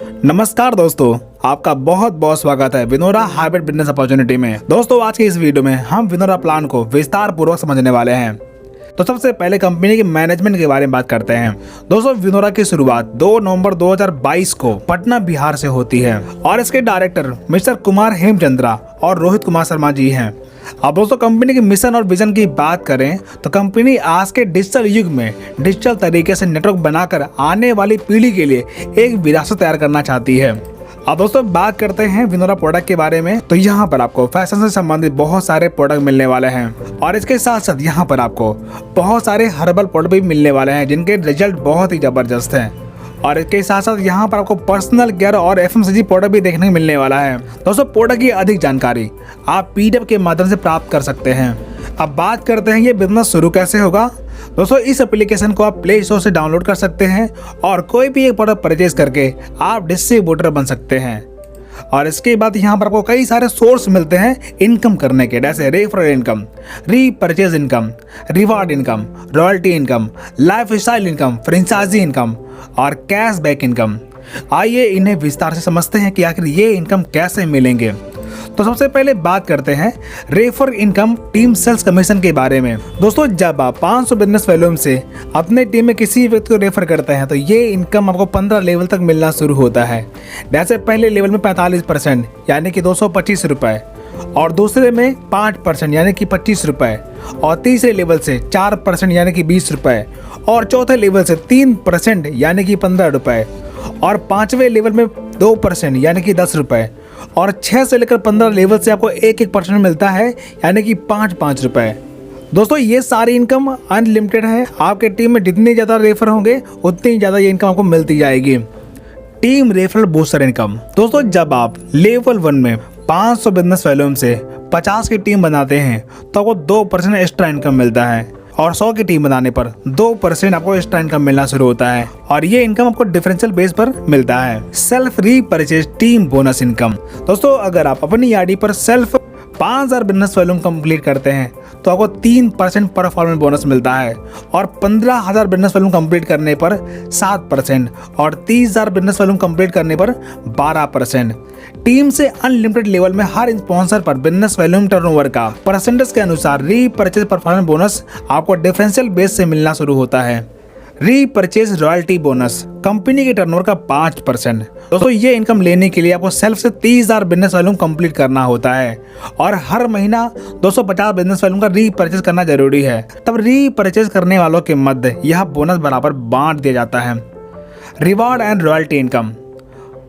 नमस्कार दोस्तों, आपका बहुत बहुत स्वागत है विनोरा हाइब्रिड बिजनेस अपॉर्चुनिटी में। दोस्तों आज की इस वीडियो में हम विनोरा प्लान को विस्तार पूर्वक समझने वाले हैं। तो सबसे पहले कंपनी के मैनेजमेंट के बारे में बात करते हैं। दोस्तों विनोरा की शुरुआत 2 नवंबर 2022 को पटना बिहार से होती है और इसके डायरेक्टर मिस्टर कुमार हेमचंद्रा और रोहित कुमार शर्मा जी हैं। अब दोस्तों कंपनी के मिशन और विजन की बात करें तो कंपनी आज के डिजिटल युग में डिजिटल तरीके से नेटवर्क बनाकर आने वाली पीढ़ी के लिए एक विरासत तैयार करना चाहती है। अब दोस्तों बात करते हैं विनोरा प्रोडक्ट के बारे में। तो यहाँ पर आपको फैशन से संबंधित बहुत सारे प्रोडक्ट मिलने वाले हैं और इसके साथ साथ यहाँ पर आपको बहुत सारे हर्बल प्रोडक्ट भी मिलने वाले हैं जिनके रिजल्ट बहुत ही जबरदस्त हैं। और इसके साथ साथ यहाँ पर आपको पर्सनल केयर और एफएमसीजी प्रोडक्ट भी देखने को मिलने वाला है। दोस्तों प्रोडक्ट की अधिक जानकारी आप पीडीएफ के माध्यम से प्राप्त कर सकते हैं। अब बात करते हैं ये बिजनेस शुरू कैसे होगा। दोस्तों इस एप्लीकेशन को आप प्ले स्टोर से डाउनलोड कर सकते हैं और कोई भी एक प्रोडक्ट परचेज करके आप डिस्ट्रीब्यूटर बन सकते हैं। और इसके बाद यहाँ पर आपको कई सारे सोर्स मिलते हैं इनकम करने के, जैसे referral income, repurchase income, reward income, royalty income, lifestyle income, franchisee income और कैशबैक इनकम। आइए इन्हें विस्तार से समझते हैं कि आखिर ये इनकम कैसे मिलेंगे। तो सबसे पहले बात करते हैं refer income team sales commission के बारे में। दोस्तों जब आप 500 बिजनेस वॉल्यूम से अपने टीम में किसी व्यक्ति को रेफर करते हैं तो ये इनकम आपको 15 लेवल तक मिलना शुरू होता है। जैसे पहले लेवल में 45% यानी कि 225 रुपये, और दूसरे में 5% यानी कि 25 रुपये, और तीसरे लेवल से 4% यानी कि 20 रुपये, और चौथे लेवल से 3% यानी कि 15 रुपये, और पाँचवें लेवल में 2% यानी कि 10 रुपये, और 6 से लेकर 15 लेवल से आपको 1% मिलता है यानी कि 5 रुपये। दोस्तों ये सारी इनकम अनलिमिटेड है। आपके टीम में जितने ज़्यादा रेफर होंगे उतनी ज़्यादा ये इनकम आपको मिलती जाएगी। Team referral booster income. दोस्तों जब आप लेवल 1 में 500 बिजनेस वॉल्यूम से 50 की टीम बनाते हैं तो आपको 2% एक्स्ट्रा इनकम मिलता है, और 100 की टीम बनाने पर 2% आपको एक्स्ट्रा इनकम मिलना शुरू होता है, और ये इनकम आपको डिफरेंशियल बेस पर मिलता है। Self repurchase team bonus income. दोस्तों अगर आप अपनी आईडी पर सेल्फ 5000 बिजनेस वॉल्यूम कंप्लीट करते हैं तो आपको 3% परफॉर्मेंस बोनस मिलता है, और 15000 बिजनेस वॉल्यूम कंप्लीट करने पर 7%, और 30000 बिजनेस वॉल्यूम कंप्लीट करने पर 12%। टीम से अनलिमिटेड लेवल में हर स्पॉन्सर पर बिजनेस वॉल्यूम टर्नओवर का परसेंटेज के अनुसार रीपरचेज परफॉर्मेंस बोनस आपको डिफरेंशियल बेस से मिलना शुरू होता है। रीपरचेज रॉयल्टी बोनस कंपनी के टर्नओवर का 5%। दोस्तों ये इनकम लेने के लिए आपको सेल्फ से 30,000 बिजनेस वॉल्यूम कंप्लीट करना होता है, और हर महीना 250 बिजनेस वॉल्यूम का रीपरचेज करना जरूरी है। तब रीपरचेज करने वालों के मध्य यह बोनस बराबर बांट दिया जाता है। Reward and royalty income.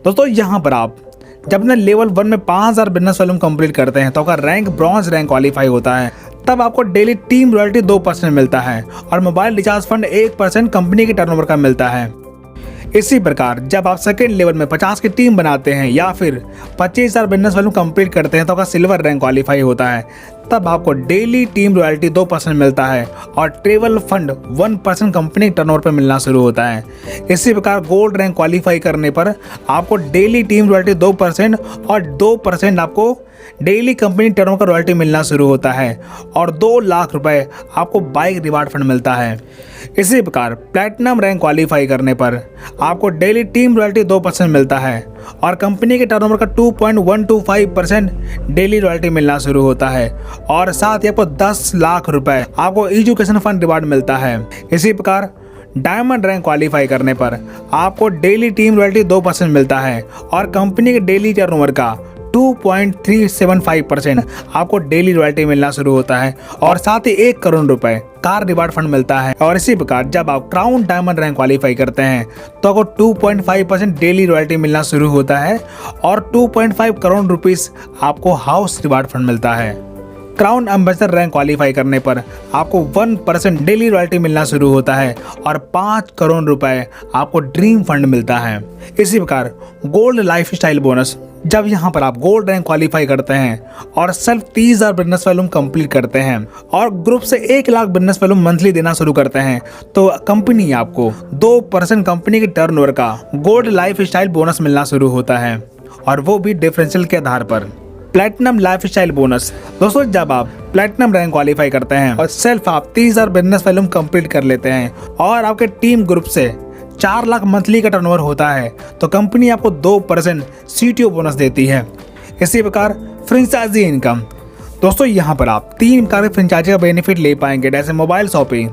दोस्तों यहाँ पर आप जब अपने लेवल 1 में 5000 बिजनेस वॉल्यूम कंप्लीट करते हैं तो आपका रैंक ब्रॉन्ज रैंक क्वालिफाई होता है। तब आपको डेली टीम रॉयल्टी 2% मिलता है, और मोबाइल रिचार्ज फंड 1% कंपनी के टर्नओवर का मिलता है। इसी प्रकार जब आप सेकेंड लेवल में 50 की टीम बनाते हैं या फिर 25,000 बिजनेस वॉल्यूम कंप्लीट करते हैं तो आपका सिल्वर रैंक क्वालिफाई होता है। तब आपको डेली टीम रॉयल्टी 2% मिलता है, और ट्रेवल फंड 1% कंपनी टर्नओवर पर मिलना शुरू होता है। इसी प्रकार गोल्ड रैंक क्वालिफाई करने पर आपको डेली टीम रॉयल्टी 2% और 2% आपको डेली कंपनी टर्नओवर का रॉयल्टी मिलना शुरू होता है, और 2 लाख रुपए आपको बाइक रिवार्ड फंड मिलता है। इसी प्रकार प्लैटिनम रैंक क्वालिफाई करने पर आपको डेली टीम रॉयल्टी 2% मिलता है, और कंपनी के टर्नओवर का 2.125% डेली रॉयल्टी मिलना शुरू होता है, और साथ ही आपको 10 लाख रुपए आपको एजुकेशन फंड रिवार्ड मिलता है। इसी प्रकार डायमंड रैंक क्वालिफाई करने पर आपको डेली टीम रॉयल्टी 2% मिलता है, और कंपनी के डेली टर्नओवर का 2.375% आपको डेली रॉयल्टी मिलना शुरू होता है, और साथ ही 1 करोड़ रुपए कार रिवार्ड फंड मिलता है। और इसी प्रकार जब आप क्राउन डायमंड रैंक क्वालिफाई करते हैं तो आपको 2.5% डेली रॉयल्टी मिलना शुरू होता है, और 2.5 करोड़ रुपीस आपको हाउस रिवार्ड फंड मिलता है। क्राउन एम्बेसडर रैंक क्वालिफाई करने पर आपको 1% डेली रॉयल्टी मिलना शुरू होता है, और 5 करोड़ रुपए आपको ड्रीम फंड मिलता है। इसी प्रकार गोल्ड लाइफ स्टाइल बोनस। जब यहाँ पर आप गोल्ड रैंक क्वालिफाई करते हैं और सिर्फ 30,000 बिजनेस वॉल्यूम कंप्लीट करते हैं और ग्रुप से 1 लाख बिजनेस वॉल्यूम मंथली देना शुरू करते हैं तो कंपनी आपको 2% कंपनी के टर्नओवर का गोल्ड लाइफ स्टाइल बोनस मिलना शुरू होता है, और वो भी डिफरेंशियल के आधार पर। Platinum life style bonus. दोस्तों जब आप प्लैटिनम रैंक क्वालिफाई करते हैं और सिर्फ आप 30,000 बिजनेस वॉल्यूम कंप्लीट कर लेते हैं और आपके टीम ग्रुप से 4 लाख मंथली का टर्नओवर होता है तो कंपनी आपको 2% CTO बोनस देती है। इसी प्रकार फ्रेंचाइजी इनकम, दोस्तों यहाँ पर आप 3 प्रकार के फ्रेंचाइजी का बेनिफिट ले पाएंगे। जैसे मोबाइल शॉपिंग,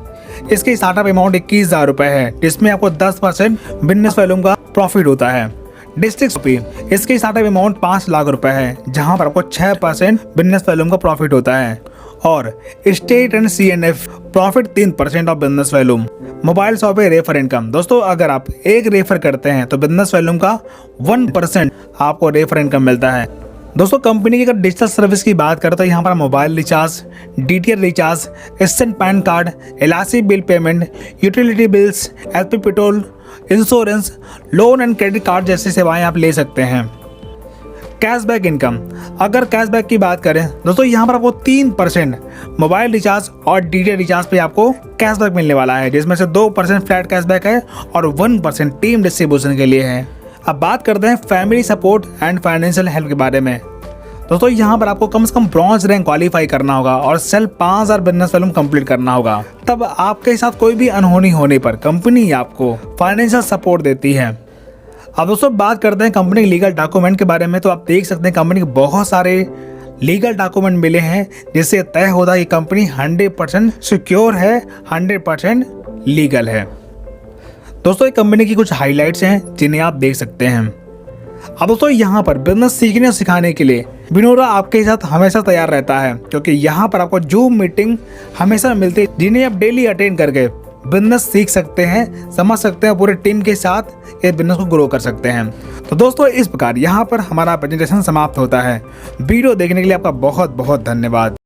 इसकी स्टार्टअप अमाउंट 21,000 रुपये है, जिसमें आपको 10% बिजनेस वॉल्यूम का प्रॉफिट होता है। डिस्ट्रिक्ट शॉपिंग, इसकी स्टार्टअप अमाउंट 5 लाख रुपए है, जहां पर आपको 6% बिजनेस वॉल्यूम का प्रॉफिट होता है। और state and CNF profit 3% of business volume. Mobile shop है रेफर इनकम, दोस्तों अगर आप एक रेफर करते हैं तो बिजनेस वॉल्यूम का 1% आपको रेफर इनकम मिलता है। दोस्तों कंपनी की अगर डिजिटल सर्विस की बात करें तो यहाँ पर mobile recharge, DTL recharge, instant pan card, LIC bill payment, utility bills, LP petrol, insurance, loan and credit card जैसी सेवाएं आप ले सकते हैं। कैशबैक इनकम, अगर कैशबैक की बात करें दोस्तों यहाँ पर आपको 3% मोबाइल रिचार्ज और DTL रिचार्ज पे आपको कैशबैक मिलने वाला है, जिसमें से 2% फ्लैट कैशबैक है और 1% टीम डिस्ट्रीब्यूशन के लिए है। अब बात करते हैं family support and financial help के बारे में। दोस्तों यहाँ पर आपको कम से कम ब्रॉन्ज रैंक क्वालिफाई करना होगा और सेल 5000 बिजनेस वॉल्यूम कंप्लीट करना होगा, तब आपके साथ कोई भी अनहोनी होने पर कंपनी आपको फाइनेंशियल सपोर्ट देती है। अब दोस्तों बात करते हैं कंपनी लीगल डॉक्यूमेंट के बारे में। तो आप देख सकते हैं कंपनी के बहुत सारे लीगल डॉक्यूमेंट मिले हैं, जिससे तय होता है कि कंपनी 100% सिक्योर है, 100% लीगल है। दोस्तों एक कंपनी की कुछ हाइलाइट्स हैं जिन्हें आप देख सकते हैं। अब दोस्तों यहाँ पर बिजनेस सीखने और सिखाने के लिए विनोरा आपके साथ हमेशा तैयार रहता है, क्योंकि यहाँ पर आपको जूम मीटिंग हमेशा मिलती है, जिन्हें आप डेली अटेंड करके बिजनेस सीख सकते हैं, समझ सकते हैं, पूरे टीम के साथ इस बिजनेस को ग्रो कर सकते हैं। तो दोस्तों इस प्रकार यहाँ पर हमारा प्रेजेंटेशन समाप्त होता है। वीडियो देखने के लिए आपका बहुत बहुत धन्यवाद।